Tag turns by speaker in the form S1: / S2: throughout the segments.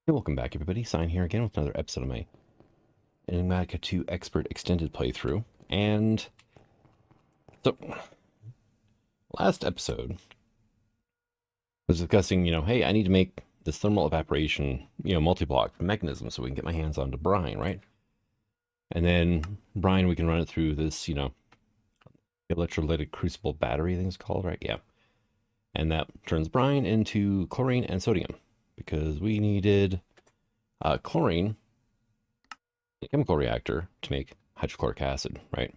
S1: Hey, welcome back, everybody. Sign here again with another episode of my Enigmatica 2 Expert Extended playthrough. And so, last episode was discussing, hey, I need to make this thermal evaporation, multi-block mechanism so we can get my hands onto brine, right? And then brine, we can run it through this, electrolytic crucible battery, I think it's called, right? Yeah. And that turns brine into chlorine and sodium because we needed chlorine, a chemical reactor, to make hydrochloric acid, right?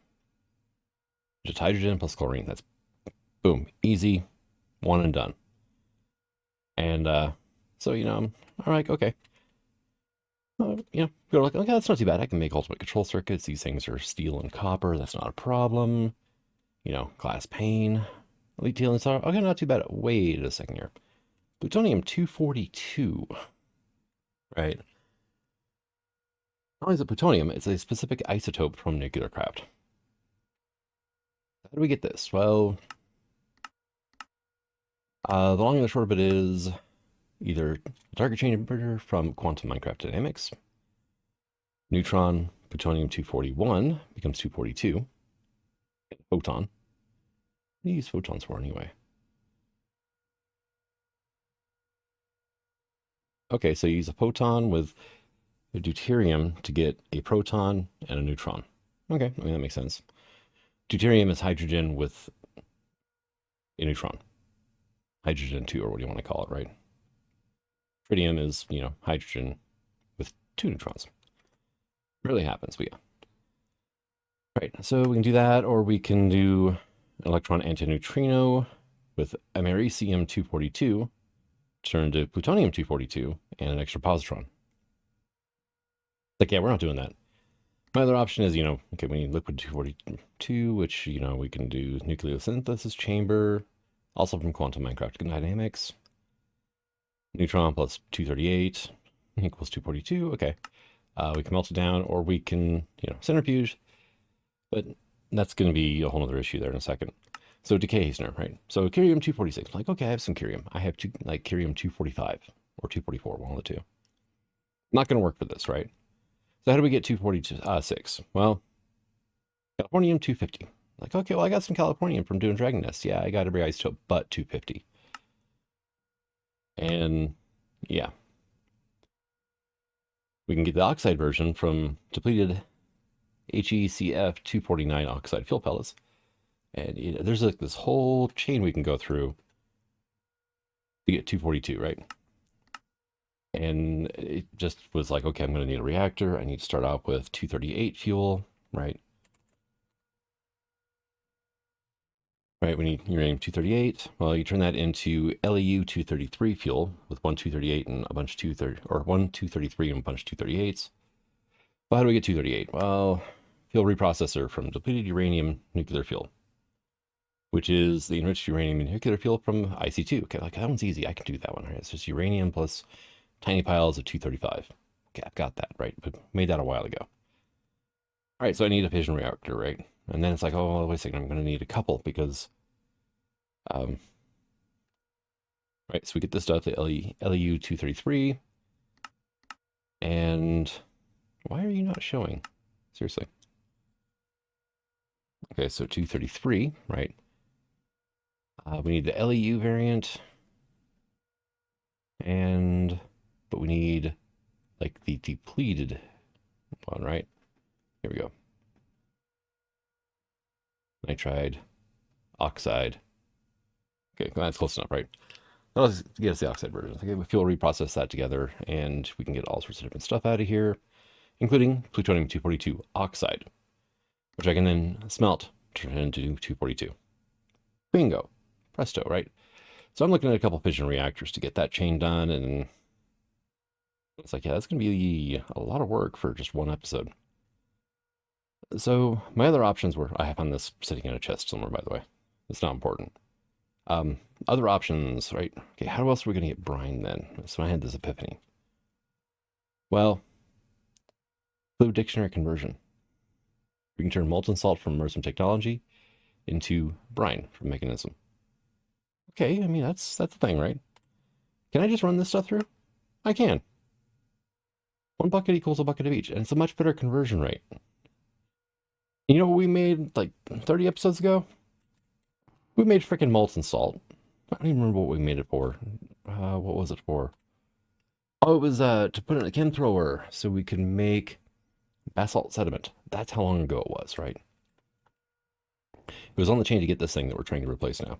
S1: Just hydrogen plus chlorine. That's boom, easy, one and done. And so, I'm like, okay. Go like, okay, that's not too bad. I can make ultimate control circuits. These things are steel and copper. That's not a problem. Glass pane, elite teal and solder. Okay, not too bad. Wait a second here. Plutonium 242, right? Not only is it plutonium, it's a specific isotope from nuclear craft. How do we get this? Well, the long and the short of it is either target chain inverter from quantum Minecraft dynamics, neutron plutonium 241 becomes 242, photon. What do you use photons for anyway? Okay, so you use a photon with a deuterium to get a proton and a neutron. Okay, I mean, that makes sense. Deuterium is hydrogen with a neutron. Hydrogen 2, or what do you want to call it, right? Tritium is, hydrogen with 2 neutrons. Rarely happens, but yeah. Right, so we can do that, or we can do electron antineutrino with americium 242 turned to plutonium 242 and an extra positron. Like, yeah, we're not doing that. My other option is, okay, we need liquid 242, which, we can do nucleosynthesis chamber, also from quantum Minecraft dynamics. Neutron plus 238 equals 242. Okay. We can melt it down, or we can, centrifuge, but that's going to be a whole other issue there in a second. So decay hastener, right? So curium 246. I'm like, okay, I have some curium. I have curium 245 or 244, one of the two. Not going to work for this, right? So how do we get 246? Well, californium 250. Like, okay, well, I got some californium from doing dragon nests. Yeah, I got every isotope but 250. And yeah, we can get the oxide version from depleted HECF 249 oxide fuel pellets. And there's like this whole chain we can go through to get 242, right? And it just was like, okay, I'm going to need a reactor. I need to start out with 238 fuel, right? Right, we need uranium 238. Well, you turn that into LEU 233 fuel with one 238 and a bunch of 230, or one 233 and a bunch of 238s. Well, how do we get 238? Well, fuel reprocessor from depleted uranium nuclear fuel, which is the enriched uranium nuclear fuel from IC2. Okay, like that one's easy. I can do that one, right? It's just uranium plus tiny piles of 235. Okay, I've got that, right? But made that a while ago. All right, so I need a fission reactor, right? And then it's like, oh, well, wait a second, I'm going to need a couple because, right, so we get this stuff, the LEU 233. And why are you not showing? Seriously. Okay, so 233, right? We need the LEU variant. But we need like the depleted one, right? Here we go. Nitride, oxide. Okay, that's close enough, right? Let's get us the oxide version. Okay, we fuel reprocess that together, and we can get all sorts of different stuff out of here, including plutonium 242 oxide, which I can then smelt, turn into 242. Bingo. Presto, right? So I'm looking at a couple fission reactors to get that chain done, and it's like, yeah, that's going to be a lot of work for just one episode. So my other options were, I have on this sitting in a chest somewhere, by the way. It's not important. Other options, right? Okay, how else are we going to get brine then? So I had this epiphany. Well, fluid dictionary conversion. We can turn molten salt from immersive technology into brine from mechanism. Okay, I mean, that's the thing, right? Can I just run this stuff through? I can. 1 bucket equals a bucket of each, and it's a much better conversion rate. You know what we made like 30 episodes ago? We made freaking molten salt. I don't even remember what we made it for. What was it for? Oh, it was to put in a chem thrower so we could make basalt sediment. That's how long ago it was, right? It was on the chain to get this thing that we're trying to replace now.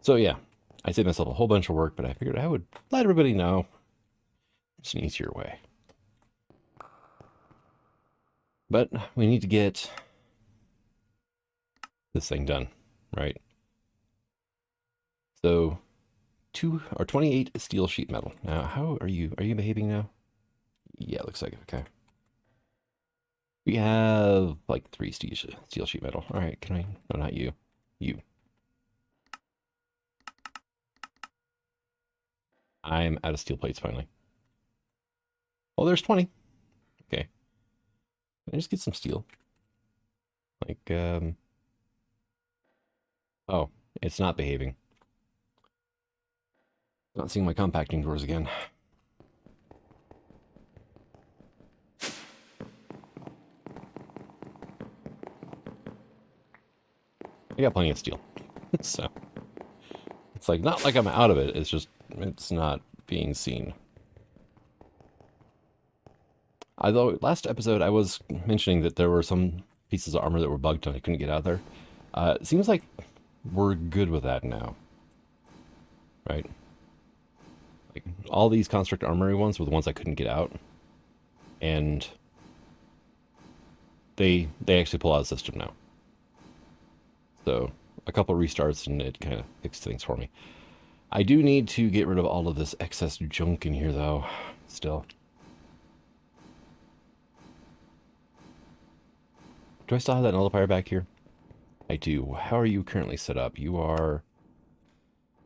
S1: So yeah, I saved myself a whole bunch of work, but I figured I would let everybody know. It's an easier way. But we need to get this thing done, right? So 28 steel sheet metal. Now, how are you behaving now? Yeah, looks like it. Okay. We have like 3 steel sheet metal. All right, can I? No, not you. You. I'm out of steel plates finally. Oh, there's 20. Okay. Can I just get some steel? Like, oh, it's not behaving. Not seeing my compacting doors again. I got plenty of steel. So, it's like, not like I'm out of it. It's just, it's not being seen. Although, last episode I was mentioning that there were some pieces of armor that were bugged and I couldn't get out there. It seems like we're good with that now. Right? Like, all these construct armory ones were the ones I couldn't get out. And they actually pull out of the system now. So, a couple restarts and it kind of fixed things for me. I do need to get rid of all of this excess junk in here, though, still. Do I still have that nullifier back here? I do. How are you currently set up? You are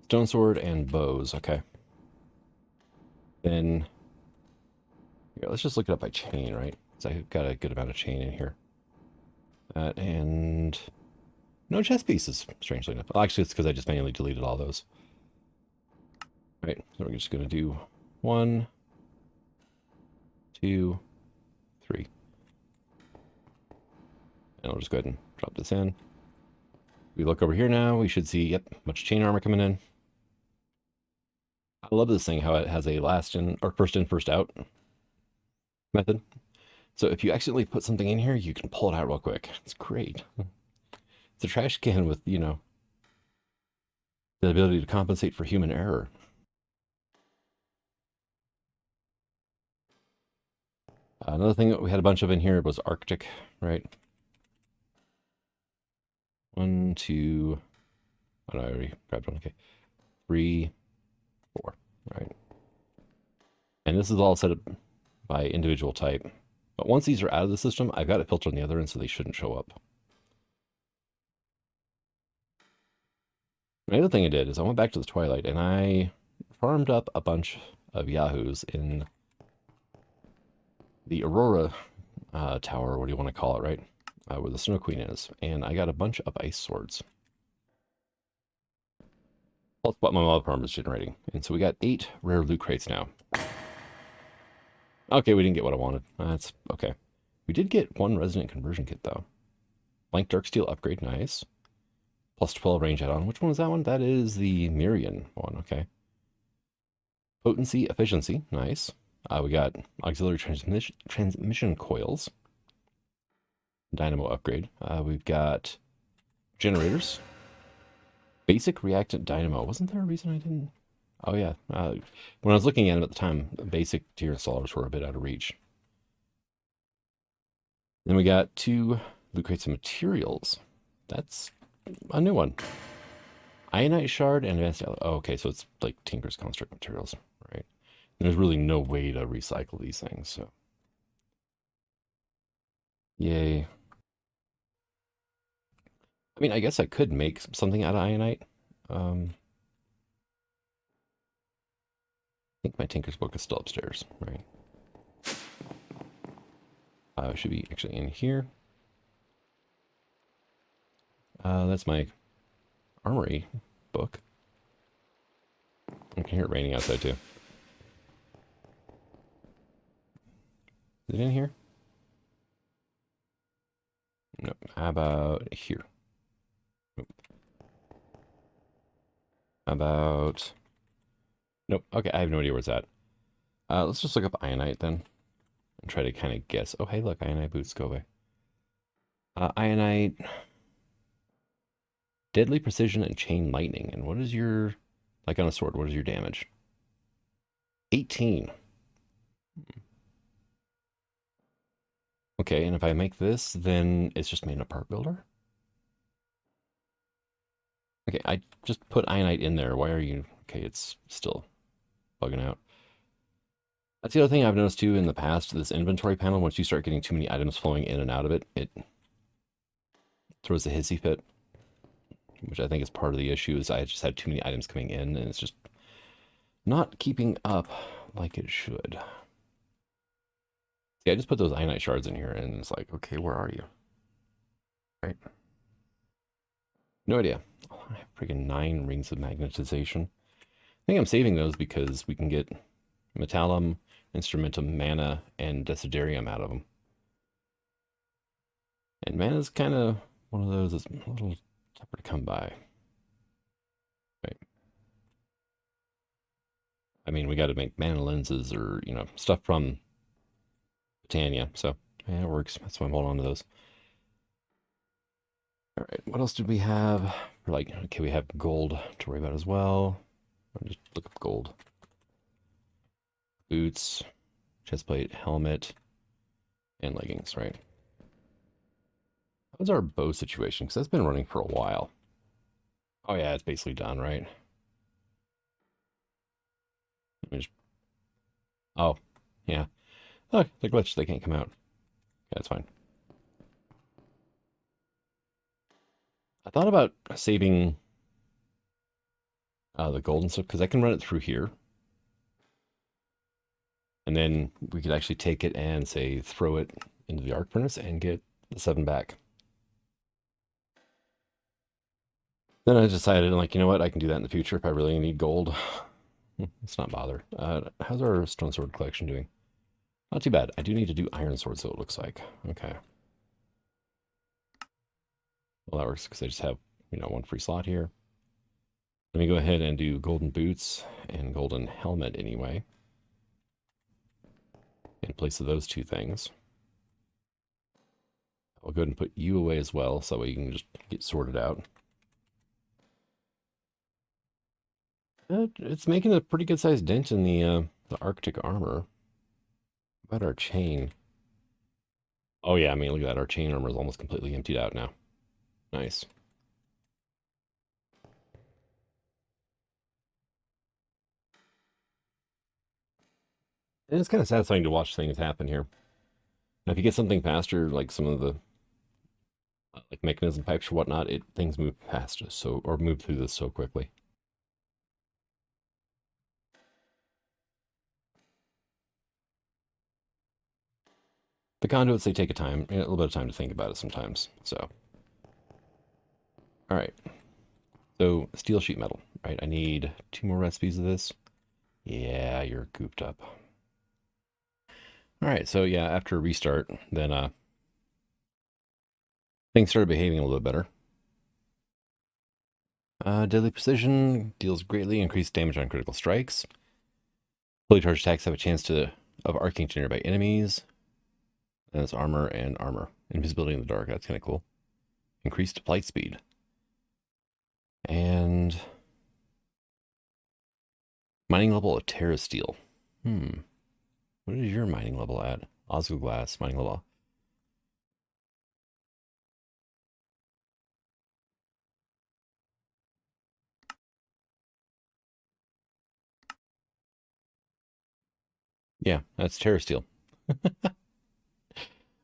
S1: stone sword and bows, okay. Then, yeah, let's just look it up by chain, right? Because I've got a good amount of chain in here. That and no chest pieces, strangely enough. Well, actually, it's because I just manually deleted all those. Right, so we're just going to do 1, 2, 3. And I'll just go ahead and drop this in. We look over here now, we should see, yep, much chain armor coming in. I love this thing, how it has a last in, or first in, first out method. So if you accidentally put something in here, you can pull it out real quick. It's great. It's a trash can with, you know, the ability to compensate for human error. Another thing that we had a bunch of in here was Arctic, right? 1, 2, oh no, I already grabbed one, okay. 3, 4, right? And this is all set up by individual type. But once these are out of the system, I've got it filtered on the other end so they shouldn't show up. The other thing I did is I went back to the Twilight and I farmed up a bunch of Yahoos in the Aurora Tower, what do you want to call it, right? Where the Snow Queen is. And I got a bunch of ice swords. Plus what my mob farm is generating. And so we got 8 rare loot crates now. Okay, we didn't get what I wanted. That's okay. We did get 1 resonant conversion kit, though. Blank dark steel upgrade, nice. Plus 12 range add-on. Which one was that one? That is the Mirian one, okay. Potency, efficiency, nice. We got auxiliary transmission coils. Dynamo upgrade. We've got generators. Basic reactant dynamo. Wasn't there a reason I didn't? Oh yeah. When I was looking at it at the time, basic tier installers were a bit out of reach. Then we got 2 loot crates of materials. That's a new one. Ionite shard and advanced. Oh, okay, so it's like Tinker's construct materials, right? There's really no way to recycle these things, so. Yay. I mean, I guess I could make something out of Ionite. I think my Tinker's book is still upstairs, right? It should be actually in here. That's my armory book. I can hear it raining outside too. Is it in here? No. How about here? Nope. How about... Nope. Okay, I have no idea where it's at. Let's just look up ionite then. And try to kind of guess. Oh, hey, look, ionite boots, go away. Ionite... Deadly precision and chain lightning. And what is your... Like on a sword, what is your damage? 18. Okay, and if I make this, then it's just made a part builder? Okay, I just put ionite in there. Why are you... Okay, it's still bugging out. That's the other thing I've noticed too in the past, this inventory panel, once you start getting too many items flowing in and out of it, it throws a hissy fit, which I think is part of the issue, is I just had too many items coming in, and it's just not keeping up like it should. See, I just put those ionite shards in here, and it's like, okay, where are you? Right? No idea. Oh, I have freaking 9 rings of magnetization. I think I'm saving those because we can get metallum, instrumentum, mana, and desiderium out of them. And mana's kind of one of those that's a little tougher to come by. Right. I mean, we got to make mana lenses or, you know, stuff from Britannia. So, yeah, it works. That's why I'm holding on to those. All right, what else did we have? We're like, okay, we have gold to worry about as well. I'll just look up gold. Boots, chestplate, helmet, and leggings, right? How's our bow situation? Because that's been running for a while. Oh yeah, it's basically done, right? Let me just... Oh, yeah. Look, the glitch, they can't come out. Yeah, that's fine. I thought about saving the golden stuff because I can run it through here. And then we could actually take it and, say, throw it into the arc furnace and get the 7 back. Then I decided, like, you know what? I can do that in the future if I really need gold. Let's not bother. How's our stone sword collection doing? Not too bad. I do need to do iron swords, so it looks like. Okay. Well, that works because I just have, you know, 1 free slot here. Let me go ahead and do golden boots and golden helmet anyway. In place of those 2 things. I'll go ahead and put you away as well, so that way you can just get sorted out. It's making a pretty good sized dent in the Arctic armor. What about our chain? Oh yeah, I mean, look at that. Our chain armor is almost completely emptied out now. Nice. And it's kind of satisfying to watch things happen here. Now, if you get something faster, like some of the like mechanism pipes or whatnot, things move fast, so, or move through this so quickly. The conduits, they take a little bit of time to think about it sometimes. So, all right. So steel sheet metal, right? I need 2 more recipes of this. Yeah, you're gooped up. All right, so yeah, after a restart, then things started behaving a little bit better. Deadly precision deals greatly increased damage on critical strikes. Fully charged attacks have a chance of arcing to nearby enemies. And it's armor and armor. Invisibility in the dark, that's kind of cool. Increased flight speed. And mining level of Terra Steel. What is your mining level at? Osco Glass, mining level. Yeah, that's Terra Steel.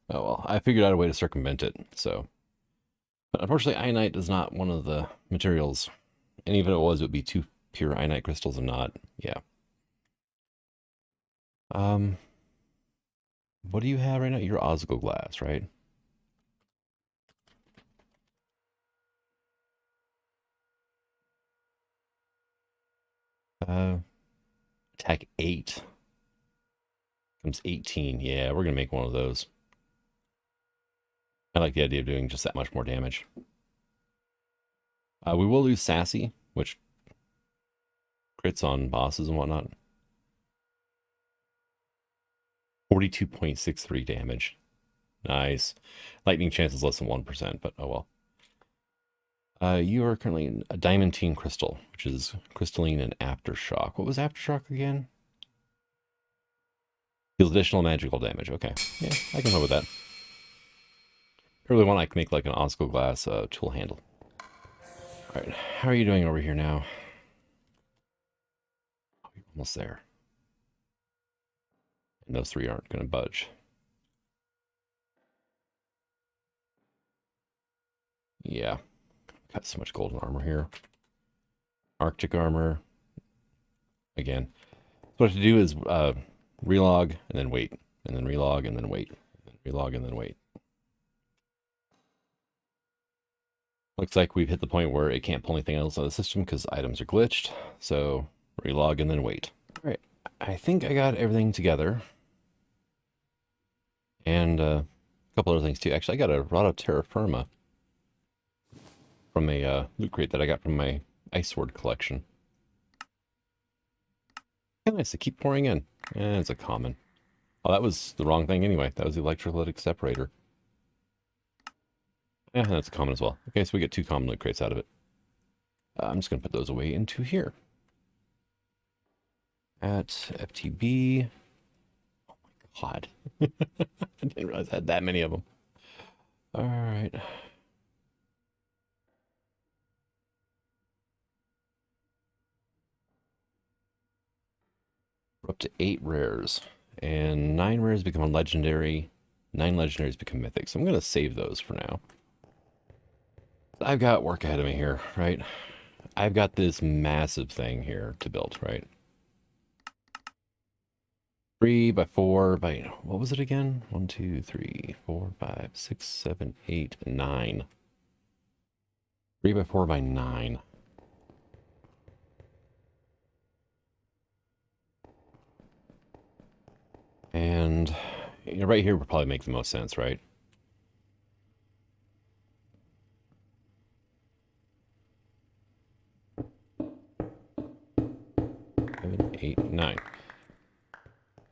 S1: Oh well, I figured out a way to circumvent it, so. But unfortunately, ionite is not one of the materials. And even if it was, it would be 2 pure ionite crystals and not, yeah. What do you have right now? You're Osco Glass, right? Uh, attack 8. Comes 18. Yeah, we're going to make one of those. I like the idea of doing just that much more damage. We will lose Sassy, which crits on bosses and whatnot. 42.63 damage. Nice. Lightning chance is less than 1%, but oh well. You are currently in a Diamantine Crystal, which is crystalline and Aftershock. What was Aftershock again? Deals additional magical damage. Okay. Yeah, I can live with that. I really want I can make like an Osco glass tool handle. Alright, how are you doing over here now? Oh, you're almost there. And those three aren't going to budge. Yeah. Got so much golden armor here. Arctic armor. Again. So what I have to do is relog and then wait. And then relog and then wait. And then relog and then wait. Looks like we've hit the point where it can't pull anything else out of the system because items are glitched. So relog and then wait. All right. I think I got everything together. And a couple other things too. Actually, I got a rod of terra firma from a loot crate that I got from my ice sword collection. Yeah, nice to keep pouring in. And it's a common. Oh, that was the wrong thing anyway. That was the electrolytic separator. Yeah, that's a common as well. Okay, so we get 2 common loot crates out of it. I'm just going to put those away into here. At FTB. Oh my god. I didn't realize I had that many of them. All right. We're up to 8 rares. And 9 rares become a legendary. 9 legendaries become mythic. So I'm going to save those for now. I've got work ahead of me here, right? I've got this massive thing here to build, right? 3 by 4 by, what was it again? 1, 2, 3, 4, 5, 6, 7, 8, 9. 3 by 4 by 9. And you know, right here would probably make the most sense, right? 7, 8, 9.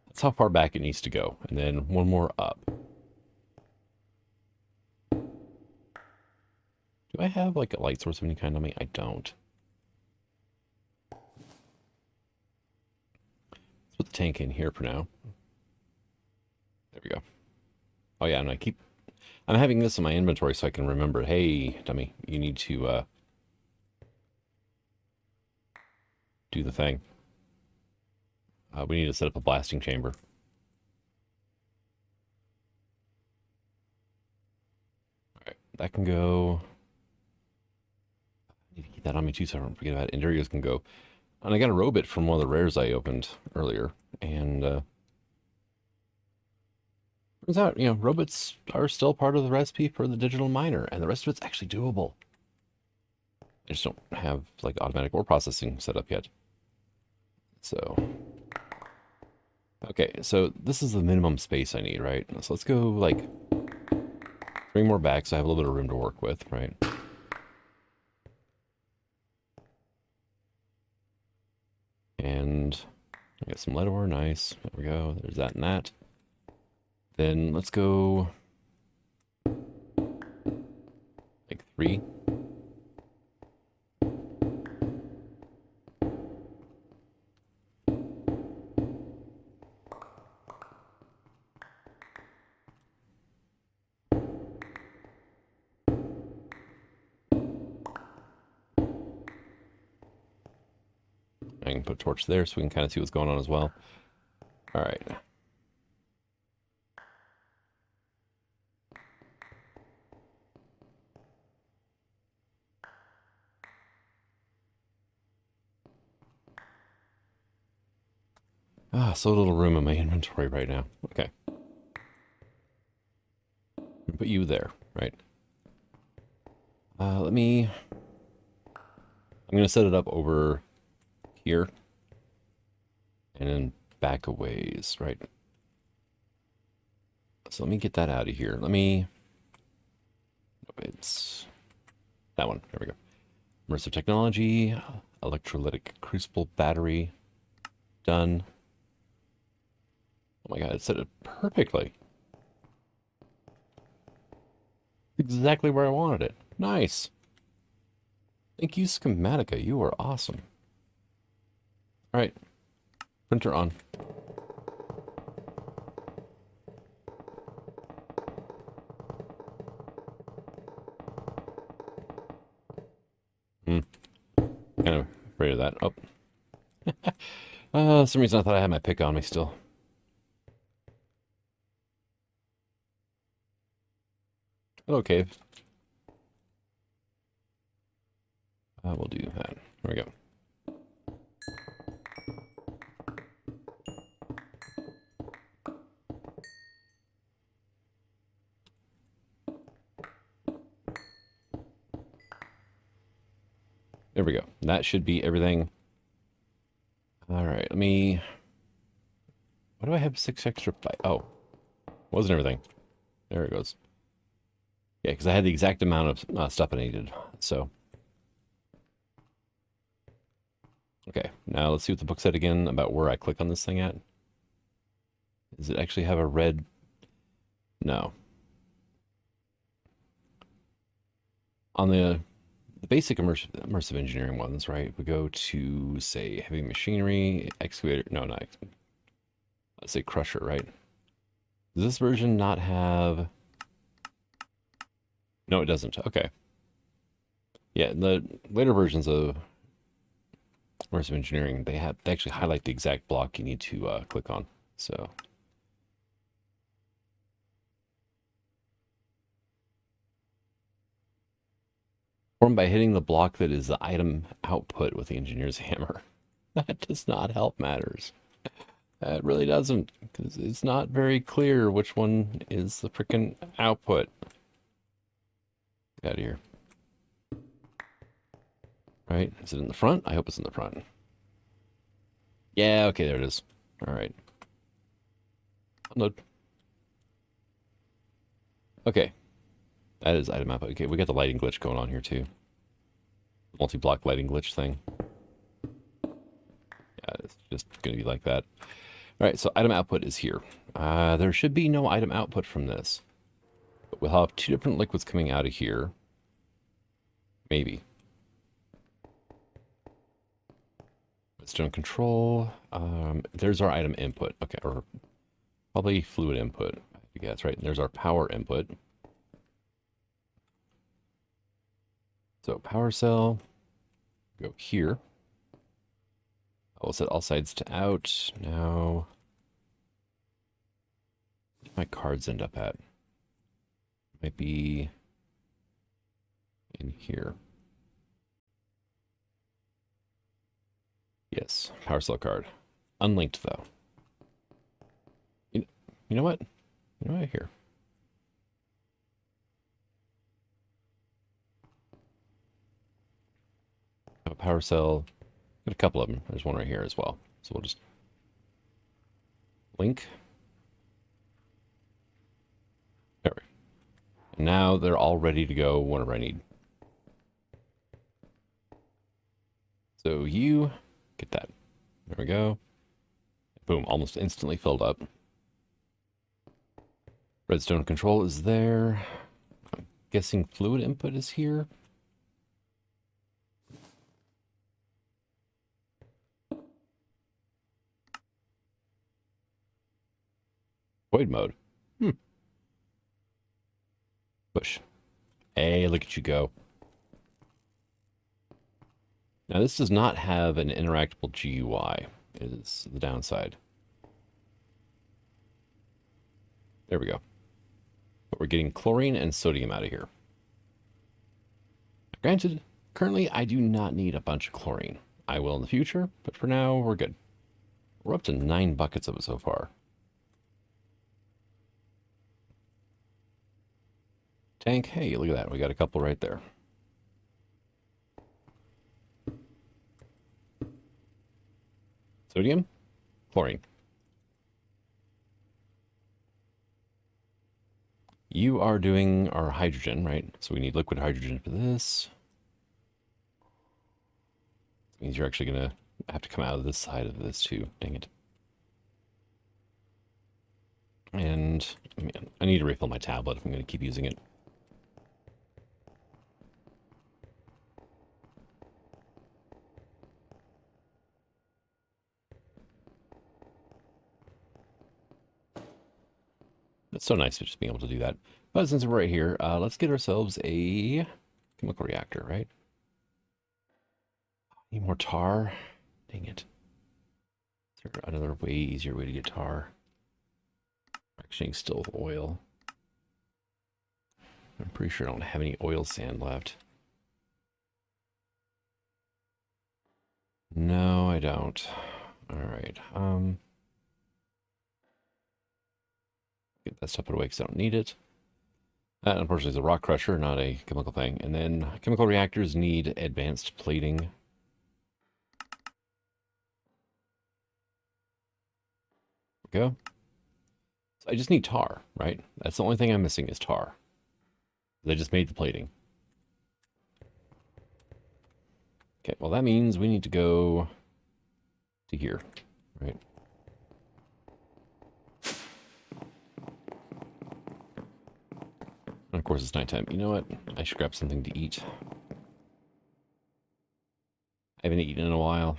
S1: That's how far back it needs to go. And then one more up. Do I have like a light source of any kind on me? I don't. Let's put the tank in here for now. There we go. Oh yeah, and I'm having this in my inventory so I can remember, hey, dummy, you need to do the thing. We need to set up a blasting chamber. Alright, that can go. I need to keep that on me too so I don't forget about it. Endurios can go. And I got a robot from one of the rares I opened earlier. And turns out, you know, robots are still part of the recipe for the digital miner. And the rest of it's actually doable. I just don't have like automatic ore processing set up yet. So, okay, so this is the minimum space I need, right? So let's go like 3 more back so I have a little bit of room to work with, right? And I got some lead ore, nice. There we go, there's that and that. Then let's go like 3. I can put a torch there so we can kind of see what's going on as well. All right. So little room in my inventory right now. Okay. Put you there, right? I'm going to set it up over here. And then back a ways, right? So let me get that out of here. Let me... It's that one. There we go. Immersive technology, electrolytic crucible battery. Done. Oh my god, it said it perfectly. Exactly where I wanted it. Nice. Thank you, Enigmatica. You are awesome. All right. Printer on. Kind of afraid of that. Oh. Some reason I thought I had my pick on me still. Hello, cave. We'll do that. There we go. There we go. That should be everything. All right, let me... Why do I have 6 extra... Oh, wasn't everything. There it goes. Yeah, because I had the exact amount of stuff I needed, so... Okay, now let's see what the book said again about where I click on this thing at. Does it actually have a red... No. On the basic immersive engineering ones, right? We go to, say, heavy machinery, excavator... No, not... Let's say crusher, right? Does this version not have... No, it doesn't. Okay. Yeah, the later versions of immersive engineering, they actually highlight the exact block you need to click on. So... Formed by hitting the block that is the item output with the engineer's hammer. That does not help matters. It really doesn't, because it's not very clear which one is the freaking output. Get out of here. Right, is it in the front? I hope it's in the front. Yeah, okay, there it is. All right. Unload. Okay. That is item output. Okay, we got the lighting glitch going on here too. Multi-block lighting glitch thing. Yeah, it's just going to be like that. All right, so item output is here. There should be no item output from this. But we'll have 2 different liquids coming out of here. Maybe. Redstone control. There's our item input. Okay, or probably fluid input. I guess, right? And there's our power input. So power cell, go here. I will set all sides to out. Now, where do my cards end up at? Might be in here. Yes, power cell card. Unlinked though. You know what? You know what? Here. A power cell. Got a couple of them. There's one right here as well. So we'll just link. There we go. And now they're all ready to go whenever I need. So you get that. There we go. Boom, almost instantly filled up. Redstone control is there. I'm guessing fluid input is here. Void mode. Push. Hey, look at you go. Now this does not have an interactable GUI. Is the downside. There we go. But we're getting chlorine and sodium out of here. Granted, currently I do not need a bunch of chlorine. I will in the future, but for now we're good. We're up to 9 buckets of it so far. Tank, hey, look at that. We got a couple right there. Sodium, chlorine. You are doing our hydrogen, right? So we need liquid hydrogen for this. That means you're actually going to have to come out of this side of this too. Dang it. And I need to refill my tablet if I'm going to keep using it. It's so nice to just be able to do that. But since we're right here, let's get ourselves a chemical reactor, right? Need more tar. Dang it. Is there another way easier way to get tar? Actually, still oil. I'm pretty sure I don't have any oil sand left. No, I don't. All right. Get that stuff put away because I don't need it. That, unfortunately, is a rock crusher, not a chemical thing. And then chemical reactors need advanced plating. There we go. So I just need tar, right? That's the only thing I'm missing is tar. They just made the plating. Okay, well, that means we need to go to here, right? And of course, it's nighttime. You know what? I should grab something to eat. I haven't eaten in a while.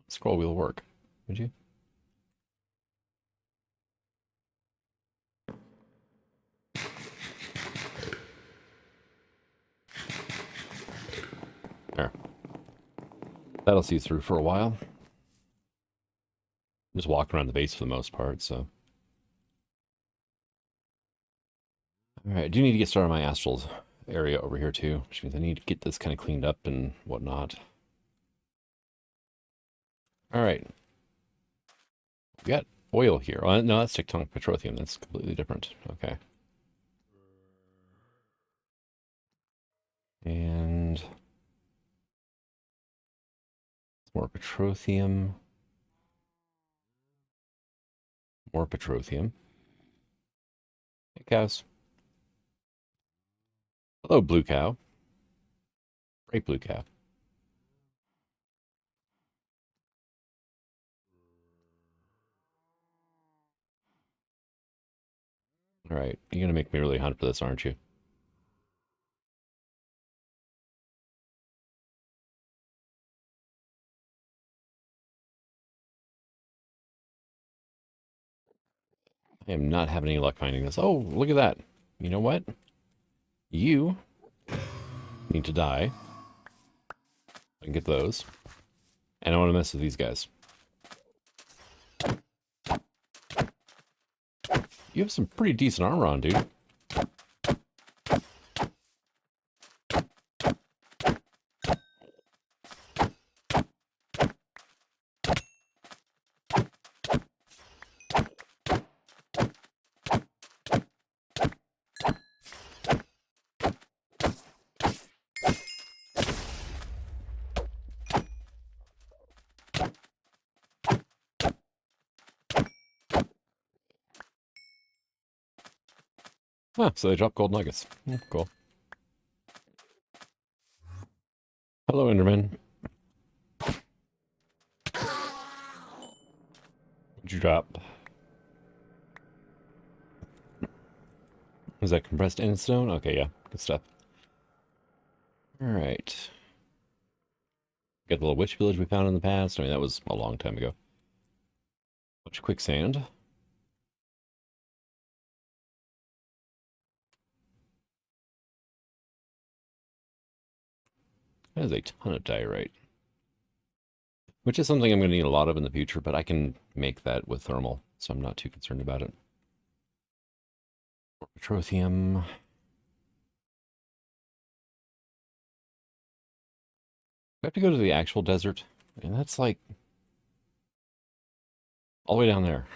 S1: Scroll wheel work, would you? There. That'll see you through for a while. Just walk around the base for the most part, so. Alright, I do need to get started on my astral area over here too, which means I need to get this kind of cleaned up and whatnot. Alright. We got oil here. Oh, no, that's tectonic petroleum. That's completely different. Okay. And more petroleum. More petroleum. Hey, cows. Hello, blue cow. Great blue cow. All right, you're gonna make me really hunt for this, aren't you? I am not having any luck finding this. Oh, look at that. You know what? You need to die. I can get those. And I want to mess with these guys. You have some pretty decent armor on, dude. Ah, so they drop gold nuggets. Cool. Hello, Enderman. What'd you drop? Is that compressed endstone? Okay, yeah. Good stuff. Alright. Got the little witch village we found in the past. I mean, that was a long time ago. Bunch of quicksand. That is a ton of diorite. Which is something I'm going to need a lot of in the future, but I can make that with thermal, so I'm not too concerned about it. More petroleum. We have to go to the actual desert, and that's like all the way down there.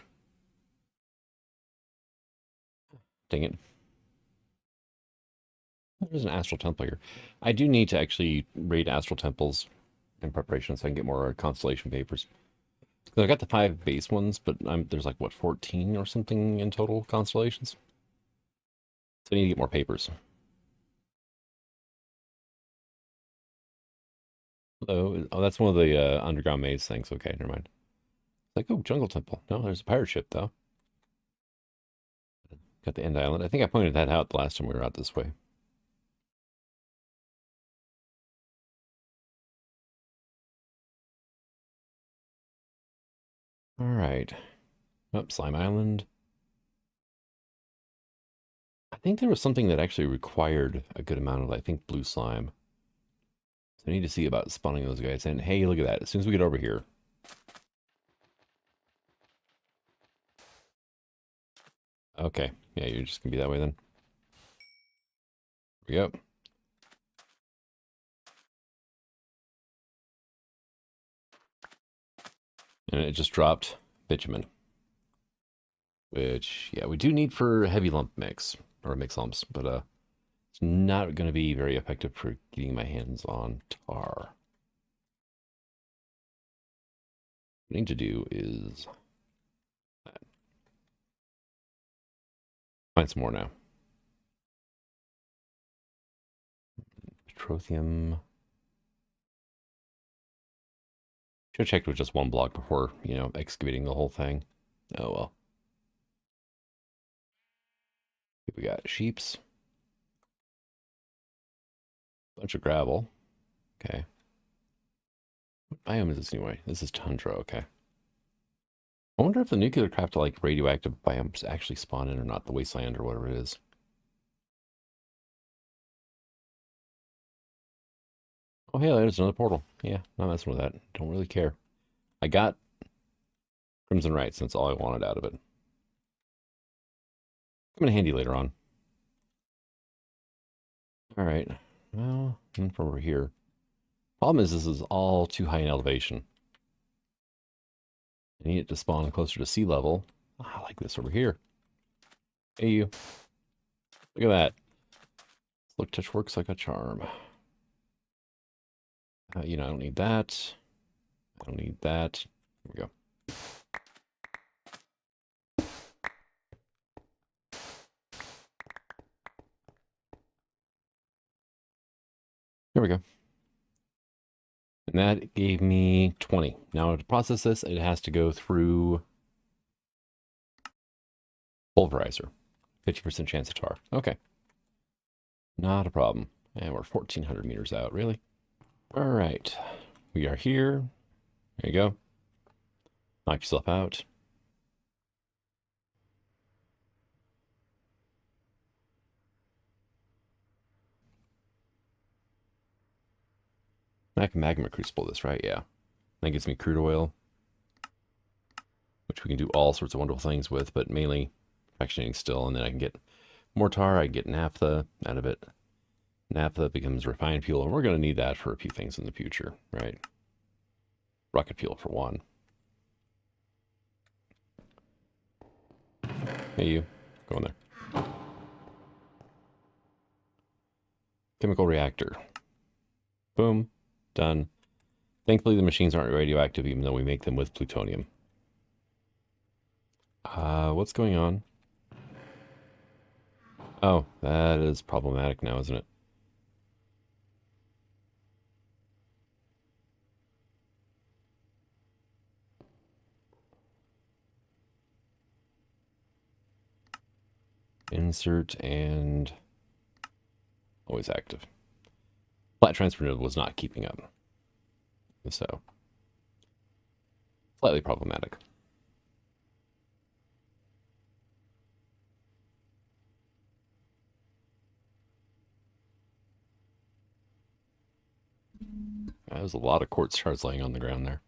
S1: Dang it. There's an astral temple here. I do need to actually raid astral temples in preparation so I can get more constellation papers. I got the 5 base ones, but there's like, what, 14 or something in total constellations? So I need to get more papers. Hello. Oh, that's one of the underground maze things. Okay, never mind. It's like, oh, jungle temple. No, there's a pirate ship, though. Got the end island. I think I pointed that out the last time we were out this way. All right. Oh, Slime Island. I think there was something that actually required a good amount of, I think, blue slime. So I need to see about spawning those guys in. Hey, look at that. As soon as we get over here. Okay. Yeah, you're just going to be that way then. Here we go. And it just dropped bitumen. Which, yeah, we do need for heavy lump mix. Or mix lumps. But it's not going to be very effective for getting my hands on tar. What I need to do is find some more now. Petrothium. Should have checked with just one block before, excavating the whole thing. Oh well. We got sheeps. Bunch of gravel. Okay. What biome is this anyway? This is tundra, okay. I wonder if the nuclear craft like radioactive biomes actually spawn in or not, the wasteland or whatever it is. Oh, hey, there's another portal. Yeah, not messing with that. Don't really care. I got Crimson Rights, that's all I wanted out of it. Come in handy later on. All right. Well, from over here. Problem is, this is all too high in elevation. I need it to spawn closer to sea level. Oh, I like this over here. Hey, you. Look at that. Look, touch works like a charm. I don't need that. I don't need that. Here we go. There we go. And that gave me 20. Now to process this, it has to go through pulverizer. 50% chance of tar. Okay. Not a problem. And we're 1,400 meters out, really. All right. We are here. There you go. Knock yourself out. I can magma crucible this, right? Yeah. That gives me crude oil, which we can do all sorts of wonderful things with, but mainly fractionating still, and then I can get more tar, I can get naphtha out of it. Naphtha becomes refined fuel, and we're going to need that for a few things in the future, right? Rocket fuel, for one. Hey, you. Go in there. Chemical reactor. Boom. Done. Thankfully, the machines aren't radioactive, even though we make them with plutonium. What's going on? Oh, that is problematic now, isn't it? Insert and always active. Flat transfer node was not keeping up. So, slightly problematic. There's a lot of quartz shards laying on the ground there.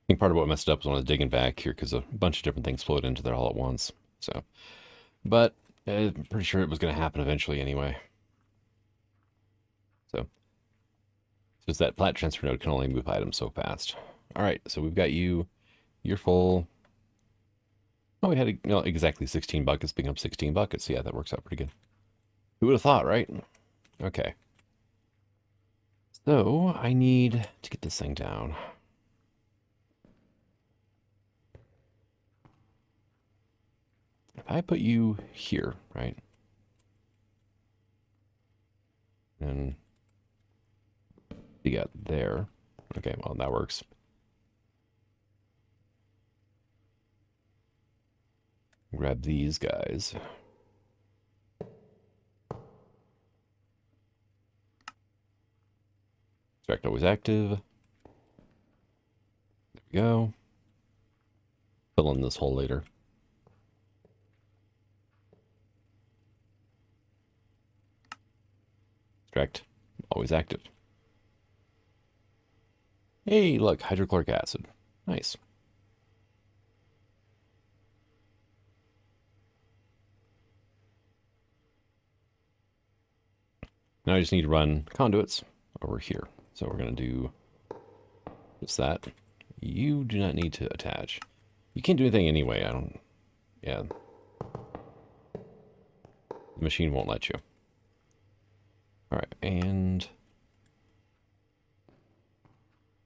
S1: I think part of what messed up was when I was digging back here because a bunch of different things flowed into there all at once. So, but I'm pretty sure it was going to happen eventually anyway. So, just that flat transfer node can only move items so fast. All right, so we've got you. You're full. Oh, we had exactly 16 buckets being up 16 buckets. Yeah, that works out pretty good. Who would have thought, right? Okay. So I need to get this thing down. If I put you here, right? And you got there. Okay, well, that works. Grab these guys. Extract always active. There we go. Fill in this hole later. Extract always active. Hey, look, hydrochloric acid. Nice. Now I just need to run conduits over here. So we're going to do just that. You do not need to attach. You can't do anything anyway. I don't... Yeah. The machine won't let you. All right, and...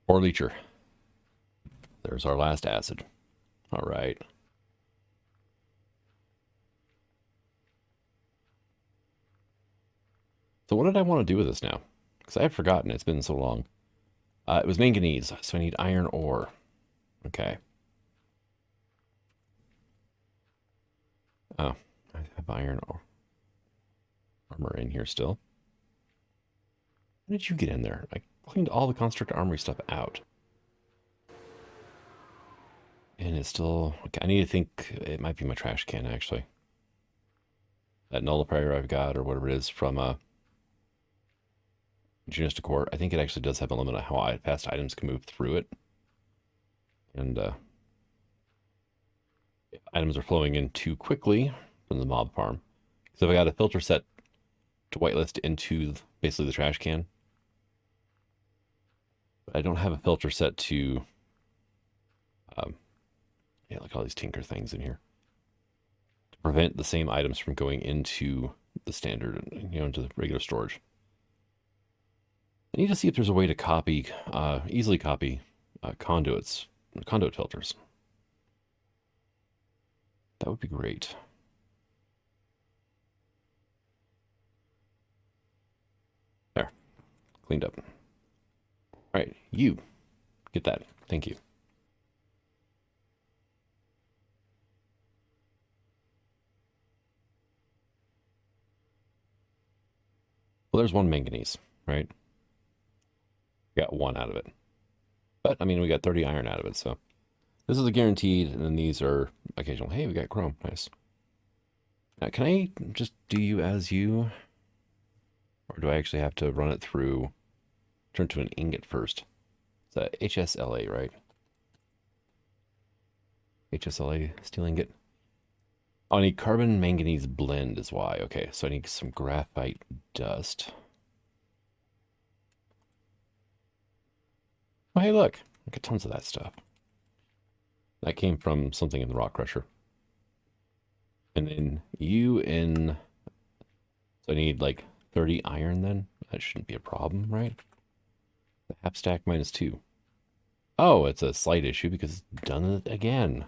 S1: Or Leacher. There's our last acid. All right. So what did I want to do with this now? Because I've forgotten. It's been so long. It was manganese, so I need iron ore. Okay. Oh, I have iron ore. Armor in here still. How did you get in there? I cleaned all the constructor armory stuff out. And it's still... Okay, I need to think... It might be my trash can, actually. That nullifier I've got, or whatever it is, from Genista Core. I think it actually does have a limit on how fast items can move through it. And if items are flowing in too quickly from the mob farm. So if I got a filter set to whitelist into basically the trash can, but I don't have a filter set to... yeah, like all these tinker things in here. To prevent the same items from going into the standard, into the regular storage. I need to see if there's a way to copy, easily copy conduit filters. That would be great. There, cleaned up. All right, you get that. Thank you. Well, there's one manganese, right? Got one out of it. But, I mean, we got 30 iron out of it, so... This is a guaranteed, and then these are occasional. Hey, we got chrome. Nice. Now, can I just do you as you? Or do I actually have to run it through... Turn to an ingot first? It's a HSLA, right? HSLA steel ingot. Oh, I need carbon manganese blend is why. Okay, so I need some graphite dust. Oh, hey, look. I got tons of that stuff. That came from something in the rock crusher. And then you in... So I need like 30 iron then? That shouldn't be a problem, right? The half stack -2. Oh, it's a slight issue because it's done it again.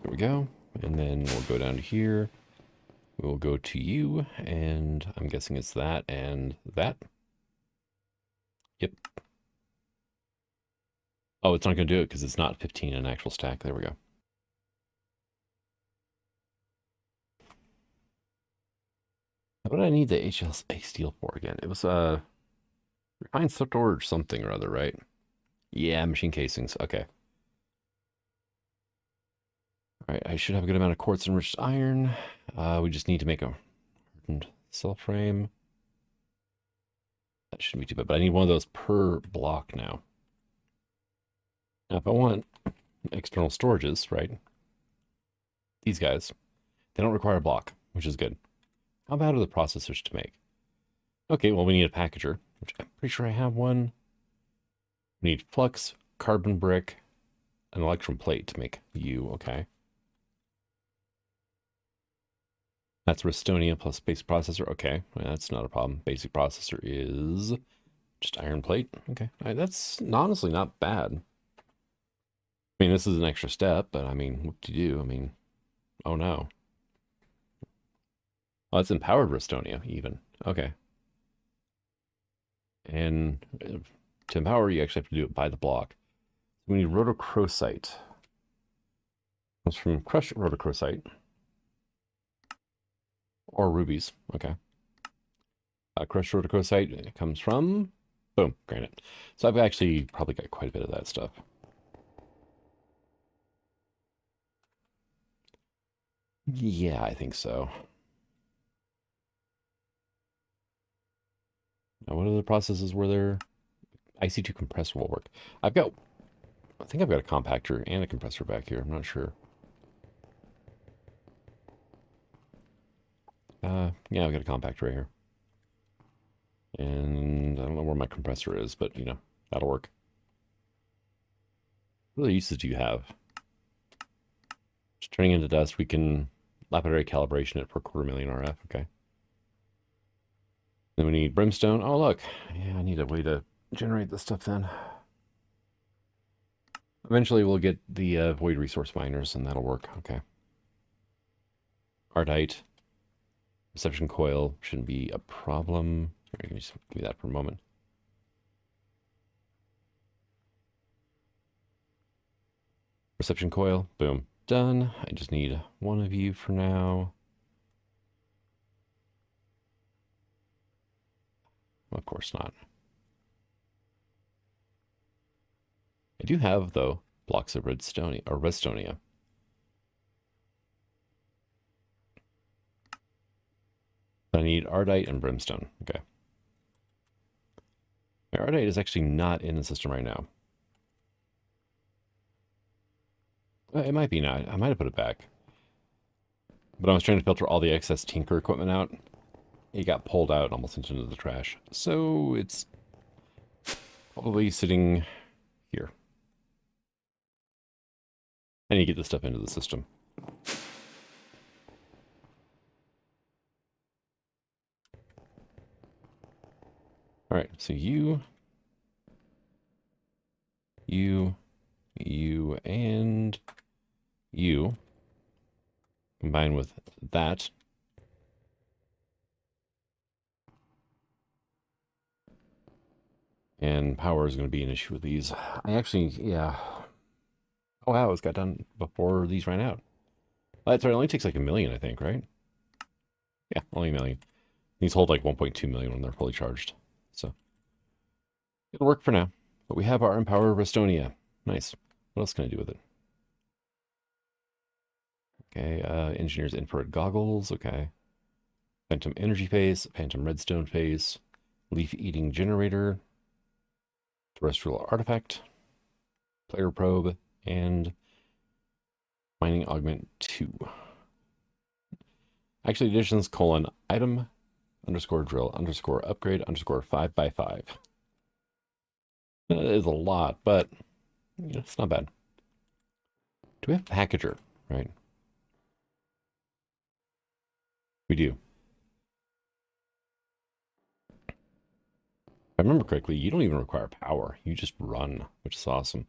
S1: There we go. And then we'll go down to here. We'll go to you, and I'm guessing it's that and that. Yep. Oh, it's not going to do it because it's not 15 in actual stack. There we go. What did I need the HLA steel for again? It was refined storage something or other, right? Yeah, machine casings. Okay. All right, I should have a good amount of quartz enriched iron. We just need to make a hardened cell frame. That shouldn't be too bad, but I need one of those per block now. Now, if I want external storages, right? These guys, they don't require a block, which is good. How bad are the processors to make? Okay, well, we need a packager, which I'm pretty sure I have one. We need flux, carbon brick, an electrum plate to make U, okay. That's Restonia plus basic processor, okay. Well, that's not a problem. Basic processor is just iron plate, okay. That's honestly not bad. I mean, this is an extra step, but I mean, what do you do? I mean, oh no. Oh, it's empowered Restonia, even. Okay. And to empower, you actually have to do it by the block. We need rhodochrosite. Comes from crushed rhodochrosite. Or rubies. Okay. Crushed rhodochrosite comes from, boom, granite. So I've actually probably got quite a bit of that stuff. Yeah, I think so. Now, what other processes were there? IC2 compressor will work. I think I've got a compactor and a compressor back here. I'm not sure. Yeah, I've got a compactor right here. And I don't know where my compressor is, but, you know, that'll work. What other uses do you have? Just turning into dust, we can lapidary calibration it for 250,000 RF, okay. Then we need brimstone. Oh, look. Yeah, I need a way to generate this stuff then. Eventually we'll get the void resource miners, and that'll work, okay. Ardite. Reception coil shouldn't be a problem. All right, just give me that for a moment. Reception coil, boom, done. I just need one of you for now. Of course not. I do have, though, blocks of redstone or restonia. I need ardite and brimstone. Okay. My ardite is actually not in the system right now. It might be not. I might have put it back. But I was trying to filter all the excess tinker equipment out. It got pulled out almost into the trash. So it's probably sitting here. I need to get this stuff into the system. All right, so you, and you combine with that. And power is going to be an issue with these. I actually, yeah. Oh, wow, it's got done before these ran out. That's right, it only takes like 1 million, I think, right? Yeah, only 1 million. These hold like 1.2 million when they're fully charged. So it'll work for now. But we have our Empower Restonia. Nice. What else can I do with it? Okay, Engineer's Infrared Goggles. Okay. Phantom Energy Face, Phantom Redstone Face, Leaf Eating Generator, Terrestrial Artifact, Player Probe, and Mining Augment 2. Actually, additions colon item underscore drill underscore upgrade underscore 5x5. That is a lot, but you know, it's not bad. Do we have packager? Right. We do. If I remember correctly, you don't even require power. You just run, which is awesome.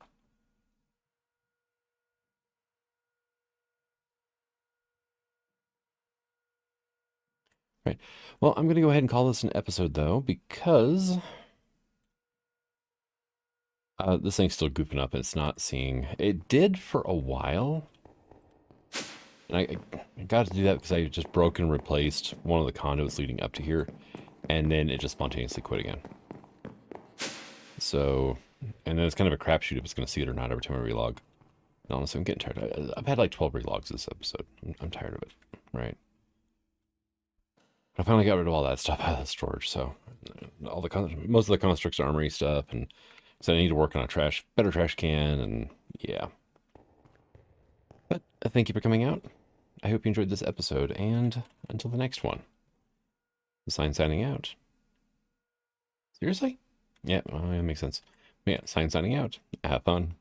S1: Right. Well, I'm going to go ahead and call this an episode, though, because this thing's still goofing up. It's not seeing. It did for a while. And I got to do that because I just broke and replaced one of the conduits leading up to here. And then it just spontaneously quit again. So, and then it's kind of a crapshoot if it's going to see it or not every time I relog. Honestly, I'm getting tired. I've had like 12 relogs this episode. I'm tired of it, right? I finally got rid of all that stuff out of the storage, so all the most of the constructs armory stuff, and so I need to work on a better trash can, and yeah. But thank you for coming out. I hope you enjoyed this episode, and until the next one, the sign signing out. Seriously? Yeah, well, that makes sense. Yeah, sign signing out. Have fun.